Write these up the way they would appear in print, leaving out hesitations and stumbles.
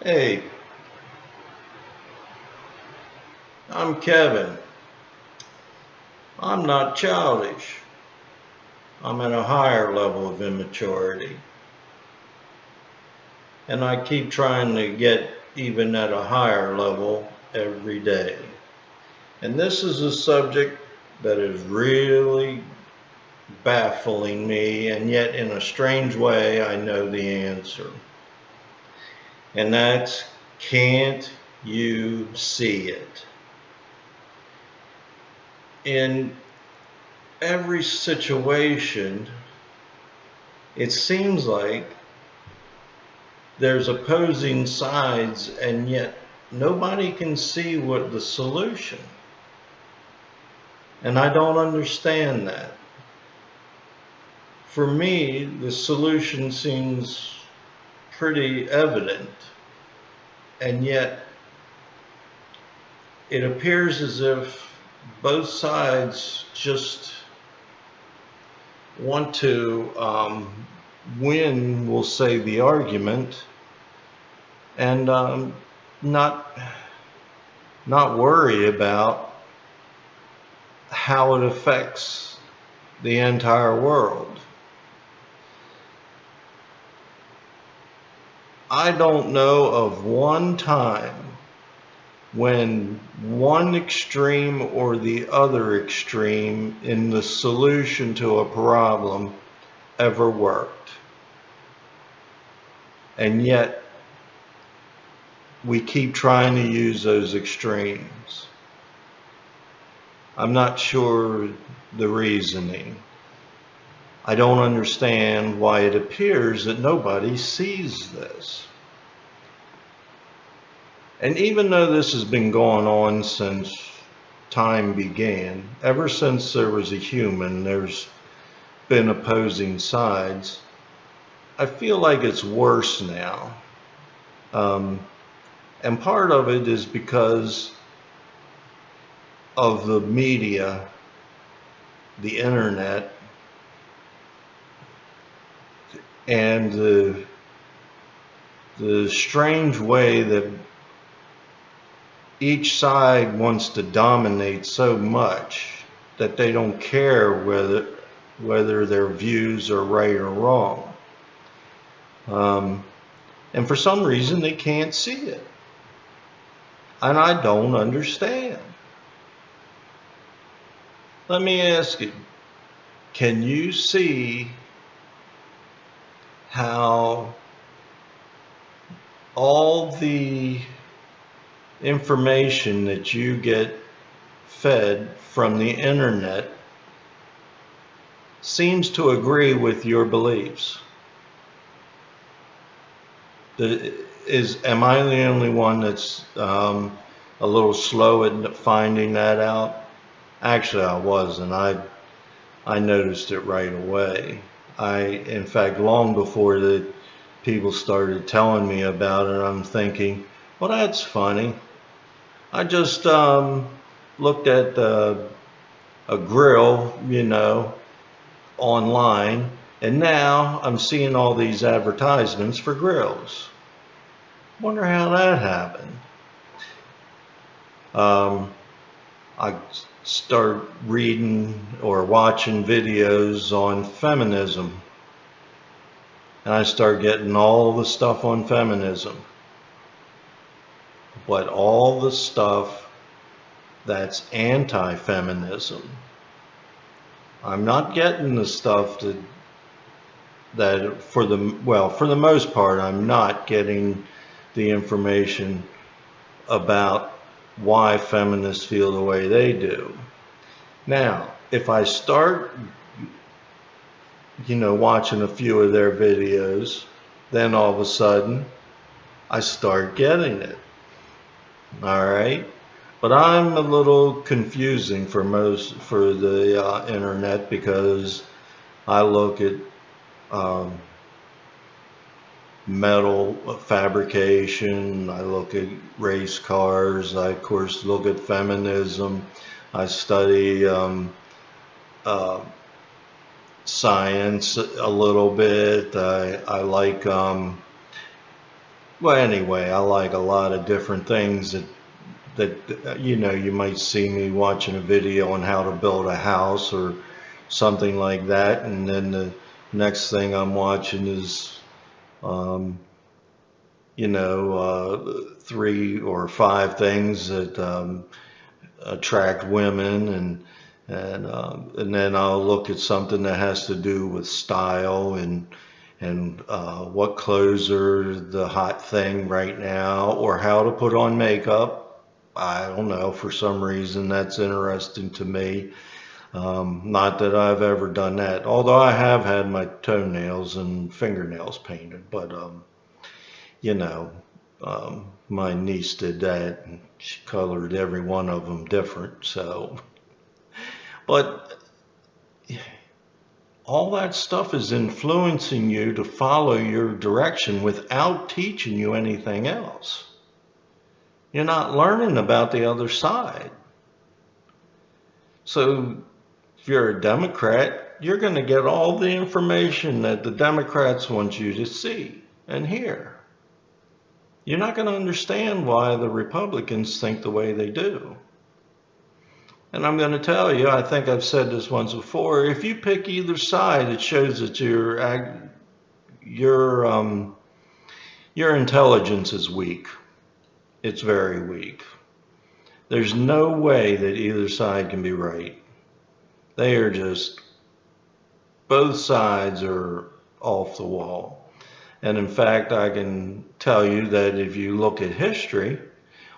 Hey, I'm Kevin. I'm not childish. I'm at a higher level of immaturity. And I keep trying to get even at a higher level every day. And this is a subject that is really baffling me, and yet in a strange way, I know the answer. And that's, can't you see it? In every situation, it seems like there's opposing sides, and yet nobody can see what the solution. And I don't understand that. For me, the solution seems pretty evident, and yet it appears as if both sides just want to win, we'll say, the argument, and not worry about how it affects the entire world. I don't know of one time when one extreme or the other extreme in the solution to a problem ever worked. And yet we keep trying to use those extremes. I'm not sure the reasoning. I don't understand why it appears that nobody sees this. And even though this has been going on since time began, ever since there was a human, there's been opposing sides. I feel like it's worse now. And part of it is because of the media, the internet, and the strange way that each side wants to dominate so much that they don't care whether their views are right or wrong. And for some reason they can't see it. And I don't understand. Let me ask you, can you see how all the information that you get fed from the internet seems to agree with your beliefs? Am I the only one that's a little slow at finding that out? Actually, I wasn't. I noticed it right away. In fact, long before the people started telling me about it, I'm thinking, well, that's funny. I just looked at a grill, online, and now I'm seeing all these advertisements for grills. Wonder how that happened. I start reading or watching videos on feminism, and I start getting all the stuff on feminism, but all the stuff that's anti-feminism. I'm not getting the stuff that for the most part, I'm not getting the information about why feminists feel the way they do. Now, if I start, watching a few of their videos, then all of a sudden, I start getting it. All right? But I'm a little confusing for the internet, because I look at metal fabrication, I look at race cars, I of course look at feminism, I study science a little bit, I like Well, anyway, I like a lot of different things that you know, you might see me watching a video on how to build a house or something like that, and then the next thing I'm watching is um, you know, 3 or 5 things that attract women, and then I'll look at something that has to do with style and what clothes are the hot thing right now, or how to put on makeup. I don't know, for some reason that's interesting to me. Not that I've ever done that, although I have had my toenails and fingernails painted, but you know, my niece did that and she colored every one of them different. So, but all that stuff is influencing you to follow your direction without teaching you anything else. You're not learning about the other side. So if you're a Democrat, you're going to get all the information that the Democrats want you to see and hear. You're not going to understand why the Republicans think the way they do. And I'm going to tell you, I think I've said this once before, if you pick either side, it shows that your intelligence is weak. It's very weak. There's no way that either side can be right. They are just, both sides are off the wall. And in fact, I can tell you that if you look at history,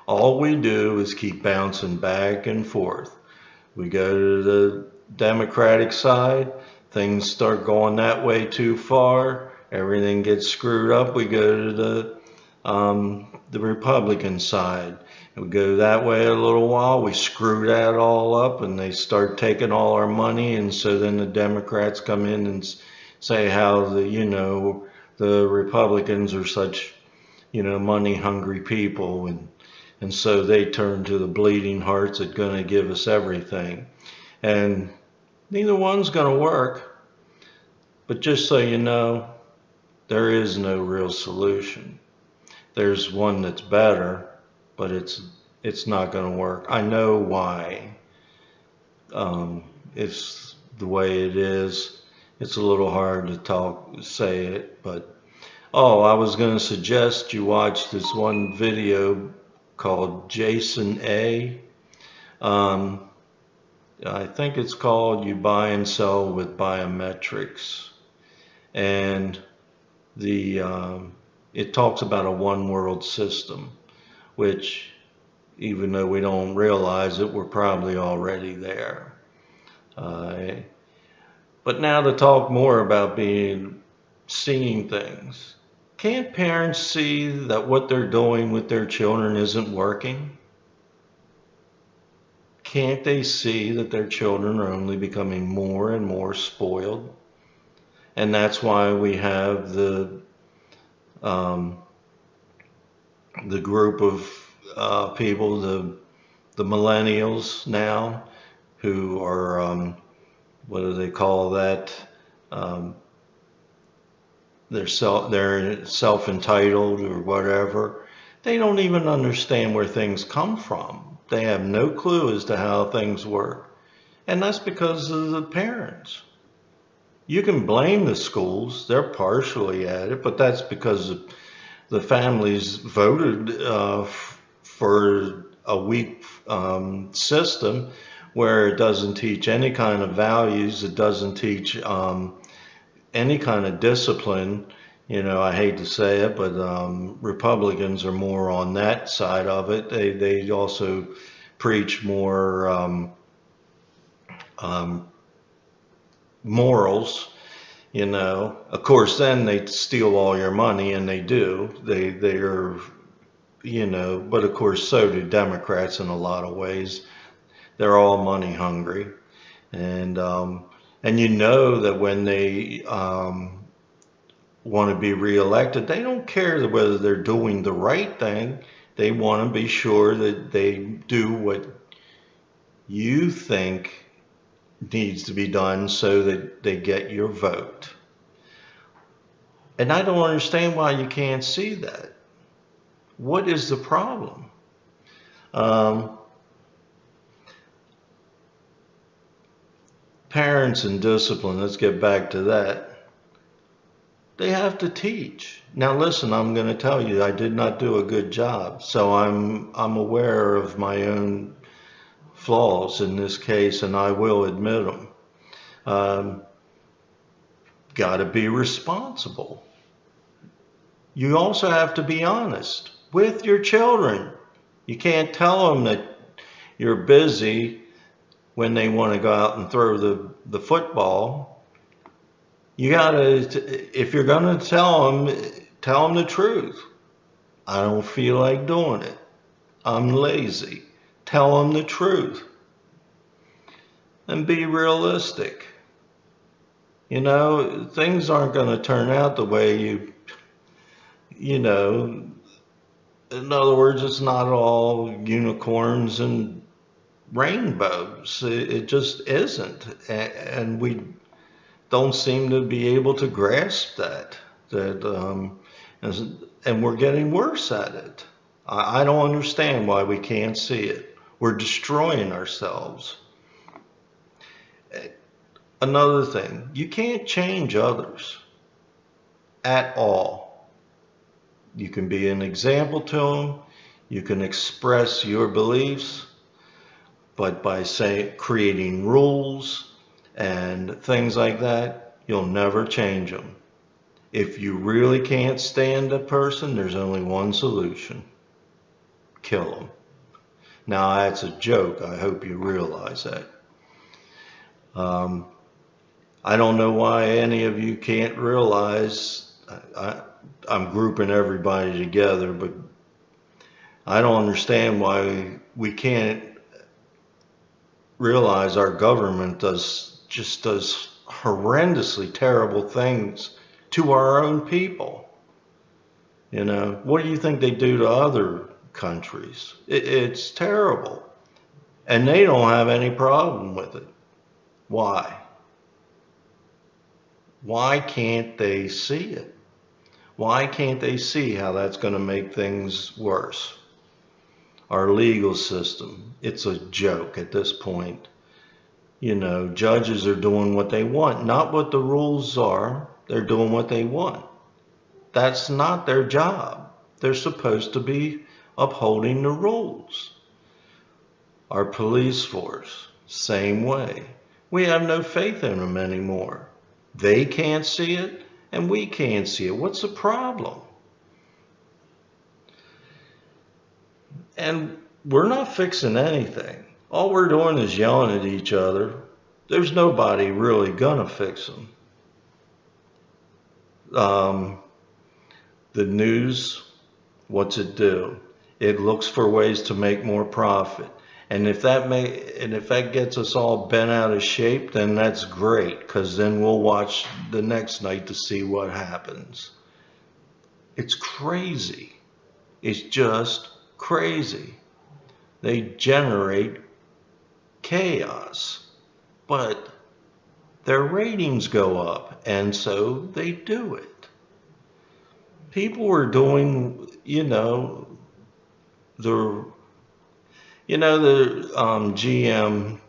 all we do is keep bouncing back and forth. We go to the Democratic side, things start going that way too far, everything gets screwed up. We go to the Republican side. We go that way a little while, we screw that all up, and they start taking all our money, and so then the Democrats come in and say how the Republicans are such, money hungry people, and so they turn to the bleeding hearts that going to give us everything. And neither one's going to work. But just so you know, there is no real solution. There's one that's better, but it's not going to work. I know why. It's the way it is. It's a little hard to say it, but I was going to suggest you watch this one video called Jason A. I think it's called You Buy and Sell with Biometrics. And it talks about a one world system, which even though we don't realize it, we're probably already there. But now to talk more about seeing things. Can't parents see that what they're doing with their children isn't working? Can't they see that their children are only becoming more and more spoiled? And that's why we have the group of people, the millennials now, who are, what do they call that? They're self-entitled or whatever. They don't even understand where things come from. They have no clue as to how things work. And that's because of the parents. You can blame the schools. They're partially at it, but that's because the families voted for a weak system where it doesn't teach any kind of values. It doesn't teach any kind of discipline. I hate to say it, but Republicans are more on that side of it. They also preach more morals. Of course, then they steal all your money, and they do. They are, but of course, so do Democrats in a lot of ways. They're all money hungry, and that when they want to be reelected, they don't care whether they're doing the right thing. They want to be sure that they do what you think needs to be done so that they get your vote. And I don't understand why you can't see that. What is the problem? Um, Parents and discipline, let's get back to that. They have to teach. Now listen, I'm going to tell you, I did not do a good job. So I'm aware of my own flaws in this case, and I will admit them. Um, Got to be responsible. You also have to be honest with your children. You can't tell them that you're busy when they want to go out and throw the football. You gotta, if you're gonna tell them the truth. I don't feel like doing it. I'm lazy. Tell them the truth. And be realistic. You know, things aren't gonna turn out the way you know, in other words, it's not all unicorns and rainbows. It just isn't. And we don't seem to be able to grasp that. And we're getting worse at it. I don't understand why we can't see it. We're destroying ourselves. Another thing, you can't change others at all. You can be an example to them. You can express your beliefs, but by creating rules and things like that, you'll never change them. If you really can't stand a person, there's only one solution. Kill them. Now that's a joke. I hope you realize that. I don't know why any of you can't realize, I'm grouping everybody together, but I don't understand why we can't realize our government just does horrendously terrible things to our own people. You know, what do you think they do to other countries? It's terrible. And they don't have any problem with it. Why? Why can't they see it? Why can't they see how that's going to make things worse? Our legal system, it's a joke at this point. You know, judges are doing what they want, not what the rules are. They're doing what they want. That's not their job. They're supposed to be upholding the rules. Our police force, same way. We have no faith in them anymore. They can't see it, and we can't see it. What's the problem? And we're not fixing anything. All we're doing is yelling at each other. There's nobody really gonna fix them. The news, what's it do? It looks for ways to make more profit. And if that gets us all bent out of shape, then that's great, because then we'll watch the next night to see what happens. It's crazy. It's just crazy. They generate chaos, but their ratings go up, and so they do it. People were doing, the GM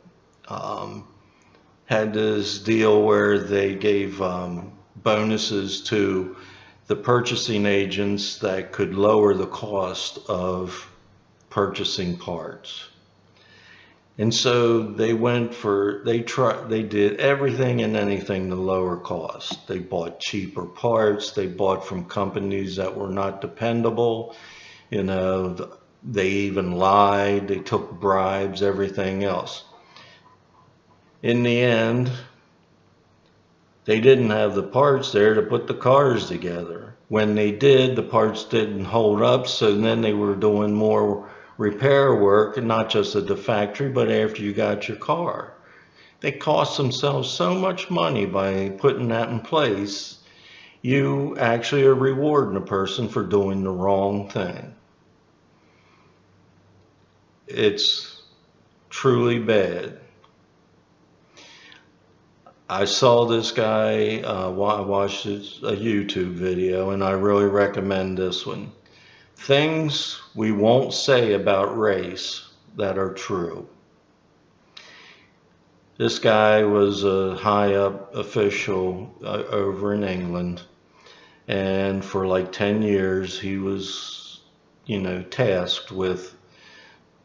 had this deal where they gave bonuses to the purchasing agents that could lower the cost of purchasing parts. And so they did everything and anything to lower cost. They bought cheaper parts. They bought from companies that were not dependable. They even lied. They took bribes, everything else. In the end, they didn't have the parts there to put the cars together. When they did, the parts didn't hold up, so then they were doing more repair work, not just at the factory, but after you got your car. They cost themselves so much money by putting that in place. You actually are rewarding a person for doing the wrong thing. It's truly bad. I saw this guy, I watched a YouTube video, and I really recommend this one. things we won't say about race that are true. This guy was a high up official over in England, and for like 10 years he was, tasked with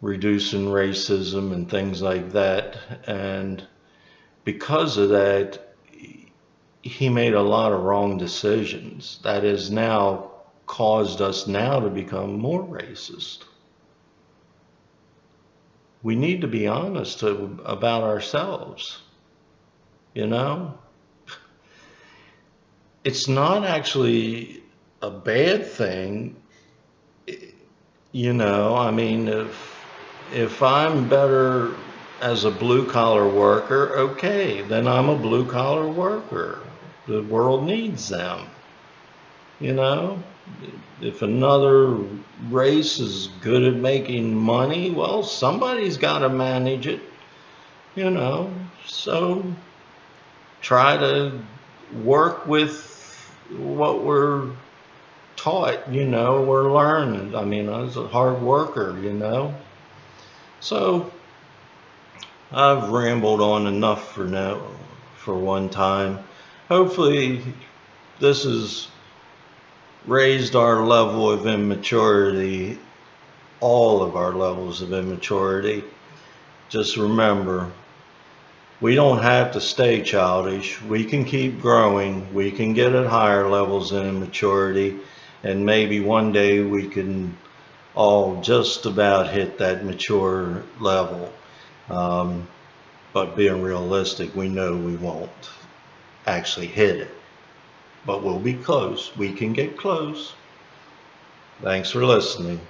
reducing racism and things like that. And because of that, he made a lot of wrong decisions that has now caused us now to become more racist. We need to be honest about ourselves. You know, it's not actually a bad thing. I mean, if I'm better as a blue collar worker, okay, then I'm a blue collar worker. The world needs them. You know, if another race is good at making money, well, somebody's got to manage it. So try to work with what we're taught, we're learning. I mean, I was a hard worker, So I've rambled on enough for now, for one time. Hopefully this has raised our level of immaturity, all of our levels of immaturity. Just remember, we don't have to stay childish. We can keep growing. We can get at higher levels of immaturity. And maybe one day we can all just about hit that mature level. But being realistic, we know we won't actually hit it. But we'll be close. We can get close. Thanks for listening.